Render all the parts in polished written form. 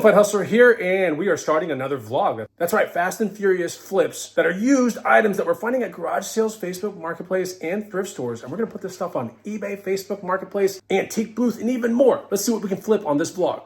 Bonafide Hustler here, and we are starting another vlog. That's right, Fast and Furious flips that are used items that we're finding at garage sales, Facebook Marketplace, and thrift stores. And we're gonna put this stuff on eBay, Facebook Marketplace, Antique Booth, and even more. Let's see what we can flip on this vlog.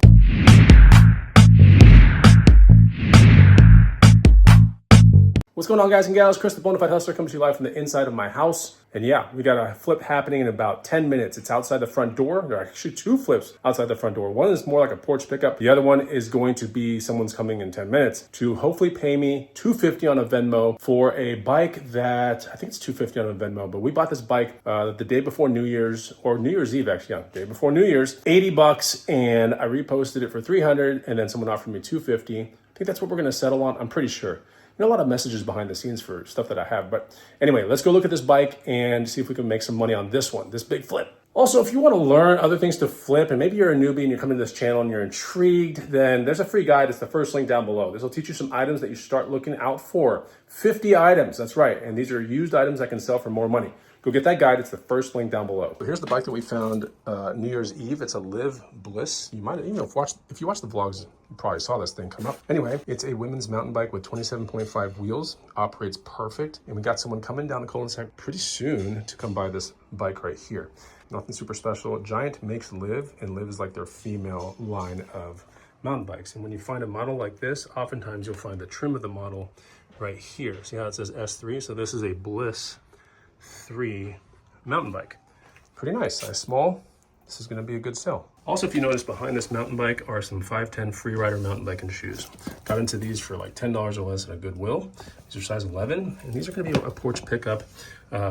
What's going on, guys and gals? Chris, the Bonafide Hustler, comes to you live from the inside of my house. And yeah, we got a flip happening in about 10 minutes. It's outside the front door. There are actually two flips outside the front door. One is more like a porch pickup. The other one is going to be someone's coming in 10 minutes to hopefully pay me $250 on a Venmo for a bike that, I think it's $250 on a Venmo, but we bought this bike the day before New Year's, or New Year's Eve actually, yeah, day before New Year's, 80 bucks, and I reposted it for 300, and then someone offered me 250. I think that's what we're gonna settle on, I'm pretty sure. A lot of messages behind the scenes for stuff that I have. But anyway, let's go look at this bike and see if we can make some money on this one, this big flip. Also, if you want to learn other things to flip, and maybe you're a newbie and you're coming to this channel and you're intrigued, then there's a free guide. It's the first link down below. This will teach you some items that you should start looking out for. 50 items, that's right. And these are used items that can sell for more money. Go get that guide. It's the first link down below. Here's the bike that we found New Year's Eve. It's a Live Bliss. You might, if you watch the vlogs, you probably saw this thing come up. Anyway, it's a women's mountain bike with 27.5 wheels. Operates perfect. And we got someone coming down the cul-de-sac pretty soon to come buy this bike right here. Nothing super special. Giant makes Live, and Live is like their female line of mountain bikes. And when you find a model like this, oftentimes you'll find the trim of the model right here. See how it says S3? So this is a Bliss 3 mountain bike. Pretty nice, size small. This is gonna be a good sell. Also, if you notice, behind this mountain bike are some 510 free rider mountain biking shoes. Got into these for like $10 or less at a Goodwill. These are size 11, and these are gonna be a porch pickup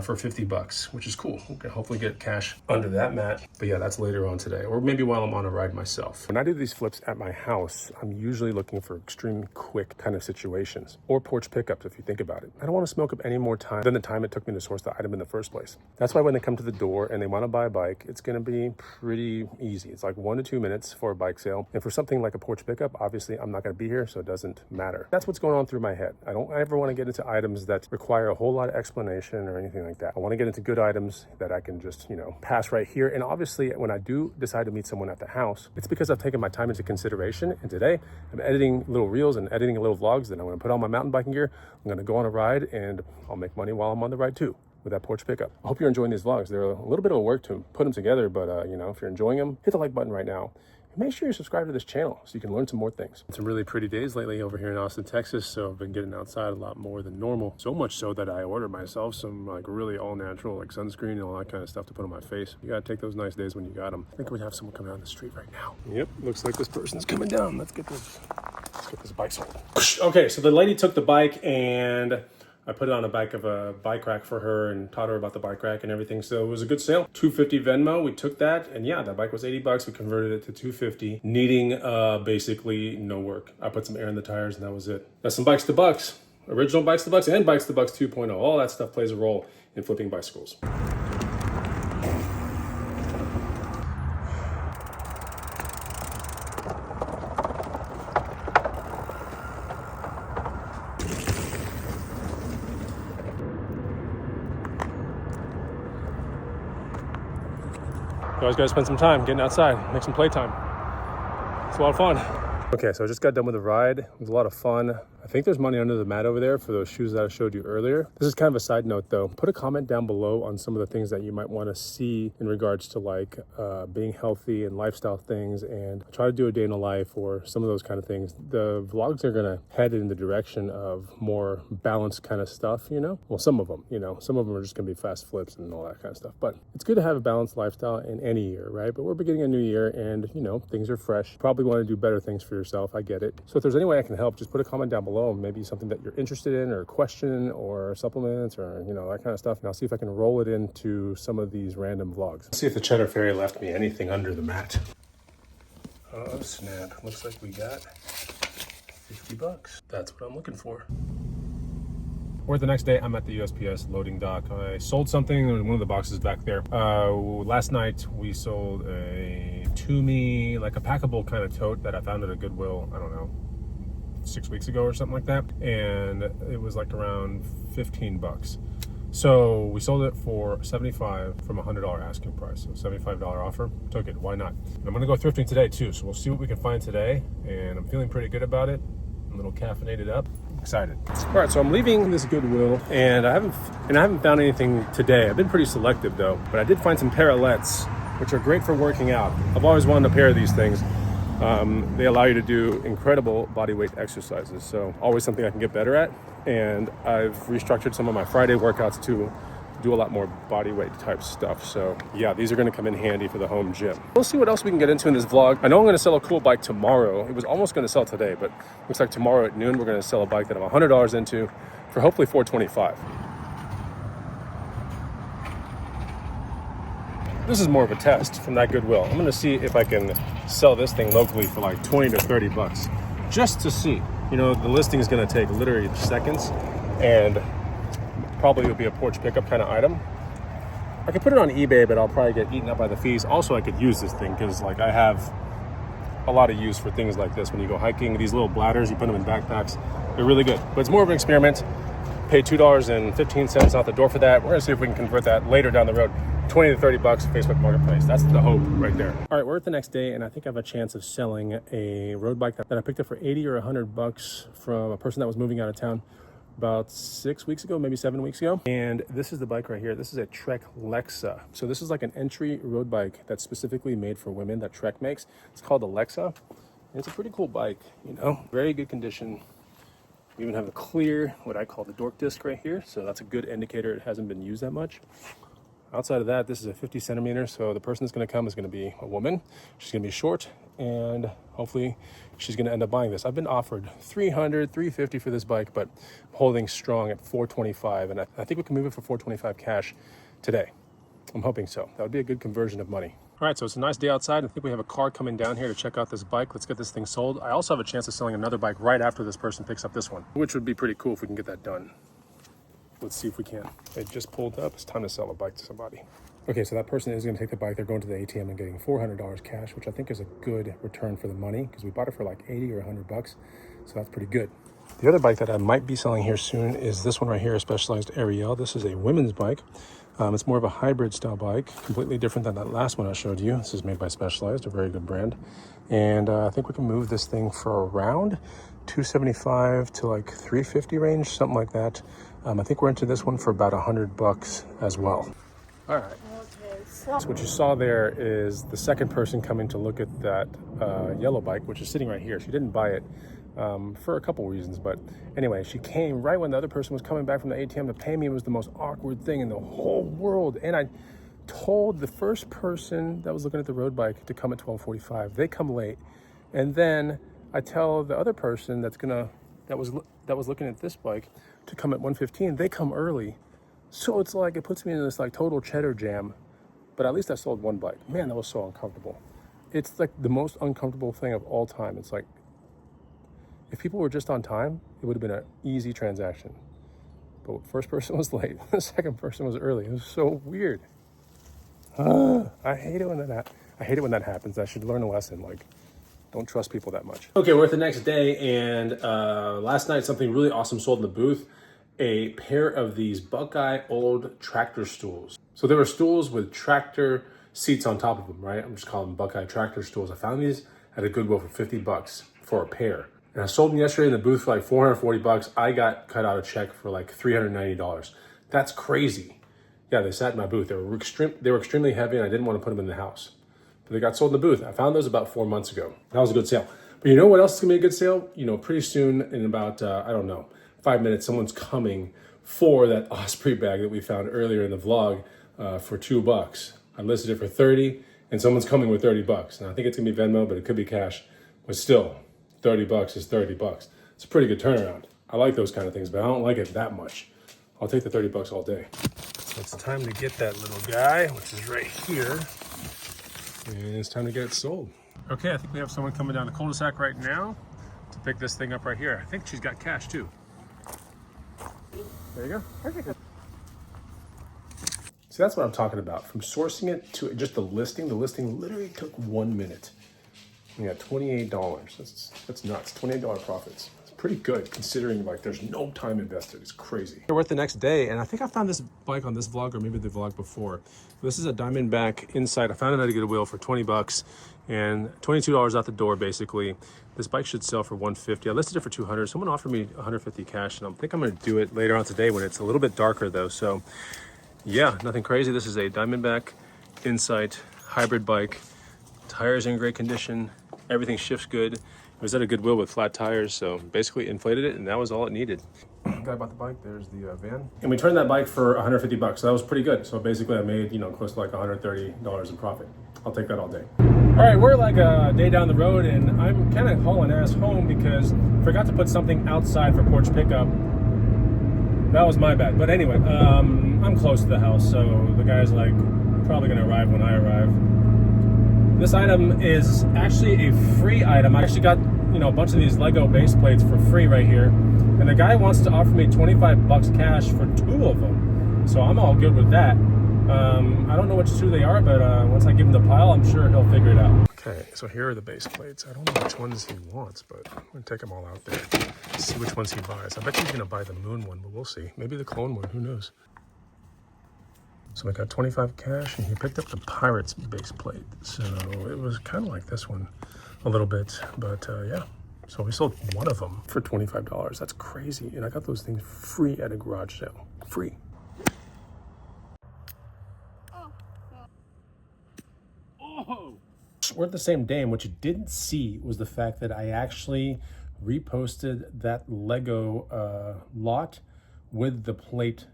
for 50 bucks, which is cool. We can hopefully get cash under that mat. But yeah, that's later on today, or maybe while I'm on a ride myself. When I do these flips at my house, I'm usually looking for extreme quick kind of situations, or porch pickups if you think about it. I don't want to smoke up any more time than the time it took me to source the item in the first place. That's why when they come to the door and they want to buy a bike, it's going to be pretty easy. It's like 1 to 2 minutes for a bike sale. And for something like a porch pickup, obviously I'm not going to be here, so it doesn't matter. That's what's going on through my head. I don't ever want to get into items that require a whole lot of explanation or anything like that. I want to get into good items that I can just, pass right here. And obviously when I do decide to meet someone at the house, it's because I've taken my time into consideration. And today I'm editing little reels and editing little vlogs. Then I'm going to put on my mountain biking gear. I'm going to go on a ride, and I'll make money while I'm on the ride too, with that porch pickup. I hope you're enjoying these vlogs. They're a little bit of work to put them together, but if you're enjoying them, hit the like button right now. Make sure you subscribe to this channel so you can learn some more things. Some really pretty days lately over here in Austin, Texas, so I've been getting outside a lot more than normal. So much so that I ordered myself some like really all natural like sunscreen and all that kind of stuff to put on my face. You gotta take those nice days when you got them. I think we have someone coming down the street right now. Yep, looks like this person's coming down. Let's get this bike sold. Okay, so the lady took the bike and I put it on the back of a bike rack for her and taught her about the bike rack and everything. So it was a good sale. $250 Venmo, we took that. And yeah, that bike was 80 bucks. We converted it to $250, needing basically no work. I put some air in the tires and that was it. That's some Bikes to Bucks, original Bikes to Bucks and Bikes to Bucks 2.0. All that stuff plays a role in flipping bicycles. You always gotta spend some time getting outside, make some playtime. It's a lot of fun. Okay, so I just got done with the ride. It was a lot of fun. I think there's money under the mat over there for those shoes that I showed you earlier. This is kind of a side note though. Put a comment down below on some of the things that you might want to see in regards to like being healthy and lifestyle things, and try to do a day in a life or some of those kind of things. The vlogs are gonna head in the direction of more balanced kind of stuff, Well, some of them, some of them are just gonna be fast flips and all that kind of stuff. But it's good to have a balanced lifestyle in any year, right? But we're beginning a new year and, things are fresh. Probably want to do better things for yourself. I get it. So if there's any way I can help, just put a comment down below. Maybe something that you're interested in, or a question, or supplements, or that kind of stuff, and I'll see if I can roll it into some of these random vlogs. Let's see if the Cheddar Fairy left me anything under the mat. Oh snap, looks like we got 50 bucks. That's what I'm looking for. Or the next day, I'm at the USPS loading dock. I sold something in one of the boxes back there. Last night, we sold a Toomey, like a packable kind of tote that I found at a Goodwill, I don't know, 6 weeks ago or something like that. And it was like around 15 bucks. So we sold it for $75 from a $100 asking price. So $75 offer, took it, why not? And I'm gonna go thrifting today too. So we'll see what we can find today. And I'm feeling pretty good about it. I'm a little caffeinated up, excited. All right, so I'm leaving this Goodwill and I haven't found anything today. I've been pretty selective though, but I did find some parallettes, which are great for working out. I've always wanted a pair of these things. They allow you to do incredible body weight exercises. So always something I can get better at. And I've restructured some of my Friday workouts to do a lot more body weight type stuff. So yeah, these are gonna come in handy for the home gym. We'll see what else we can get into in this vlog. I know I'm gonna sell a cool bike tomorrow. It was almost gonna sell today, but looks like tomorrow at noon, we're gonna sell a bike that I'm $100 into for hopefully $425. This is more of a test from that Goodwill. I'm gonna see if I can sell this thing locally for like 20 to 30 bucks, just to see. You know, the listing is gonna take literally seconds and probably will be a porch pickup kind of item. I could put it on eBay, but I'll probably get eaten up by the fees. Also, I could use this thing because like I have a lot of use for things like this. When you go hiking, these little bladders, you put them in backpacks, they're really good. But it's more of an experiment. Pay $2.15 out the door for that. We're gonna see if we can convert that later down the road. 20 to 30 bucks Facebook Marketplace. That's the hope right there. All right, we're at the next day and I think I have a chance of selling a road bike that I picked up for 80 or 100 bucks from a person that was moving out of town about 6 weeks ago, maybe 7 weeks ago. And this is the bike right here. This is a Trek Lexa. So this is like an entry road bike that's specifically made for women that Trek makes. It's called the Lexa. And it's a pretty cool bike, you know, very good condition. We even have a clear, what I call the dork disc right here. So that's a good indicator it hasn't been used that much. Outside of that, this is a 50 centimeter. So the person that's gonna come is gonna be a woman. She's gonna be short and hopefully she's gonna end up buying this. I've been offered $300, $350 for this bike, but I'm holding strong at $425. And I think we can move it for $425 cash today. I'm hoping so. That would be a good conversion of money. All right, so it's a nice day outside. I think we have a car coming down here to check out this bike. Let's get this thing sold. I also have a chance of selling another bike right after this person picks up this one, which would be pretty cool if we can get that done. Let's see if we can. It just pulled up. It's time to sell a bike to somebody. Okay, so that person is going to take the bike. They're going to the ATM and getting $400 cash, which I think is a good return for the money because we bought it for like 80 or 100 bucks. So that's pretty good. The other bike that I might be selling here soon is this one right here, a Specialized Ariel. This is a women's bike. It's more of a hybrid style bike, completely different than that last one I showed you. This is made by Specialized, a very good brand. And I think we can move this thing for around $275 to like $350 range, something like that. I think we're into this one for about 100 bucks as well. All right. Okay, so what you saw there is the second person coming to look at that yellow bike, which is sitting right here. She didn't buy it for a couple reasons, but anyway, she came right when the other person was coming back from the ATM to pay me. It was the most awkward thing in the whole world. And I told the first person that was looking at the road bike to come at 12:45. They come late, and then I tell the other person that was looking at this bike to come at 1:15. They come early, so it's like it puts me in this like total cheddar jam. But at least I sold one bike. Man, that was so uncomfortable. It's like the most uncomfortable thing of all time. It's like if people were just on time, it would have been an easy transaction. But the first person was late. The second person was early. It was so weird. I hate it when that happens. I should learn a lesson. Like, don't trust people that much. Okay, we're at the next day, and last night something really awesome sold in the booth. A pair of these Buckeye old tractor stools. So there were stools with tractor seats on top of them, right? I'm just calling them Buckeye tractor stools. I found these at a Goodwill for 50 bucks for a pair. And I sold them yesterday in the booth for like 440 bucks. I got cut out a check for like $390. That's crazy. Yeah, they sat in my booth. They were extremely heavy and I didn't want to put them in the house. But they got sold in the booth. I found those about 4 months ago. That was a good sale. But you know what else is gonna be a good sale? You know, pretty soon in about, I don't know, 5 minutes, someone's coming for that Osprey bag that we found earlier in the vlog for $2. I listed it for 30 and someone's coming with 30 bucks. And I think it's gonna be Venmo, but it could be cash. But still, 30 bucks is 30 bucks. It's a pretty good turnaround. I like those kind of things, but I don't like it that much. I'll take the 30 bucks all day. So it's time to get that little guy, which is right here. And it's time to get it sold. Okay, I think we have someone coming down the cul-de-sac right now to pick this thing up right here. I think she's got cash too. There you go. Perfect. So that's what I'm talking about. From sourcing it to just the listing literally took 1 minute. We got $28. That's nuts. $28 profits. That's pretty good considering like there's no time invested. It's crazy. We're at the next day, and I think I found this bike on this vlog or maybe the vlog before. This is a Diamondback Insight. I found it at a Goodwill for 20 bucks and $22 out the door basically. This bike should sell for 150. I listed it for 200. Someone offered me 150 cash, and I think I'm gonna do it later on today when it's a little bit darker though. So yeah, nothing crazy. This is a Diamondback Insight hybrid bike. Tires in great condition. Everything shifts good. It was at a Goodwill with flat tires, so basically inflated it, and that was all it needed. Guy bought the bike. There's the van. And we turned that bike for 150 bucks, so that was pretty good. So basically I made, you know, close to like $130 in profit. I'll take that all day. All right, we're like a day down the road, and I'm kind of hauling ass home because I forgot to put something outside for porch pickup. That was my bad. But anyway, I'm close to the house, so the guy's like probably gonna arrive when I arrive. This item is actually a free item. I actually got, you know, a bunch of these Lego base plates for free right here. And the guy wants to offer me 25 bucks cash for 2 of them. So I'm all good with that. I don't know which 2 they are, but once I give him the pile, I'm sure he'll figure it out. Okay, so here are the base plates. I don't know which ones he wants, but I'm gonna take them all out there. See which ones he buys. I bet he's gonna buy the moon one, but we'll see. Maybe the clone one, who knows? So I got 25 cash, and he picked up the Pirates base plate. So it was kind of like this one a little bit, but yeah. So we sold one of them for $25. That's crazy. And I got those things free at a garage sale. Free. Oh. We're at the same day, and what you didn't see was the fact that I actually reposted that Lego lot with the plate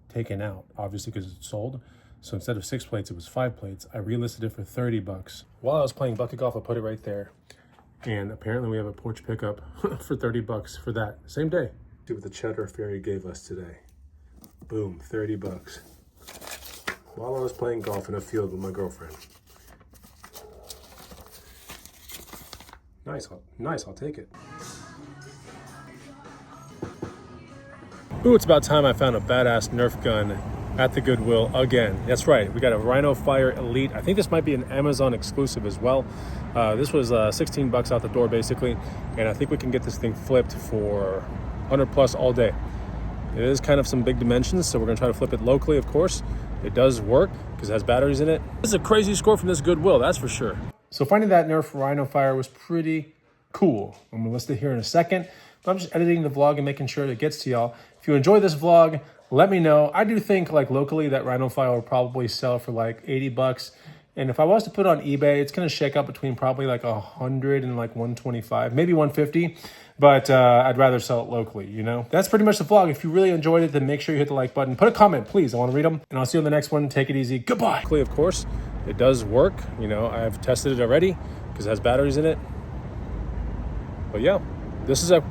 taken out, obviously because it's sold. So instead of 6 plates, it was 5 plates. I relisted it for 30 bucks. While I was playing bucket golf, I put it right there. And apparently we have a porch pickup for 30 bucks for that same day. See what the Cheddar Fairy gave us today. Boom, 30 bucks. While I was playing golf in a field with my girlfriend. Nice, I'll take it. Ooh, it's about time I found a badass Nerf gun at the Goodwill again. That's right, we got a Rhino Fire Elite. I think this might be an Amazon exclusive as well. This was 16 bucks out the door basically, and I think we can get this thing flipped for 100 plus all day. It is kind of some big dimensions, so we're gonna try to flip it locally, of course. It does work because it has batteries in it. This is a crazy score from this Goodwill, that's for sure. So finding that Nerf Rhino Fire was pretty cool. I'm gonna list it here in a second, but I'm just editing the vlog and making sure it gets to y'all. If you enjoy this vlog, let me know. I do think like locally that Rhino Fire will probably sell for like 80 bucks. And if I was to put it on eBay, it's gonna shake up between probably like 100 and like 125, maybe 150. But I'd rather sell it locally, you know? That's pretty much the vlog. If you really enjoyed it, then make sure you hit the like button. Put a comment, please. I wanna read them. And I'll see you on the next one. Take it easy. Goodbye. Of course, it does work. You know, I've tested it already because it has batteries in it. But yeah, this is a